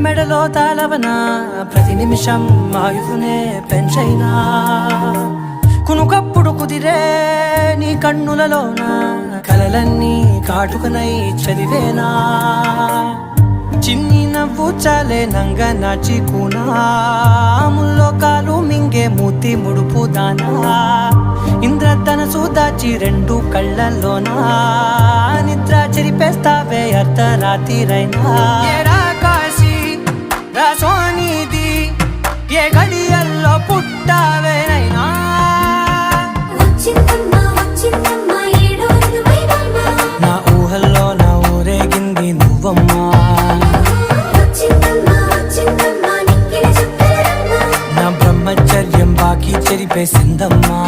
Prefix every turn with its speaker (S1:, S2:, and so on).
S1: మెడలో తాళవన ప్రతి నిమిషం ఆయుధునే పెంచైనా కునుకప్పుడు కుదిరే నీ కన్నులలోన కలలన్నీ కాటుకనై చదివేనా చిన్ని నవ్వు చాలే నంగ నాచి కూనాముల్లో కాలు మింగే మూతి ముడుపు దానా ఇంద్రధనసు దాచి రెండు కళ్ళల్లోనా నిద్ర చెరిపేస్తావే అర్ధరాత్రిరైనా కాశీ రాసోనిది ఏ గడియల్లో పుట్టావేనైనా నా ఊహల్లో నా ఊరేగింది నువ్వమ్మా నా బ్రహ్మచర్యం బాకీ చెరిపేసిందమ్మా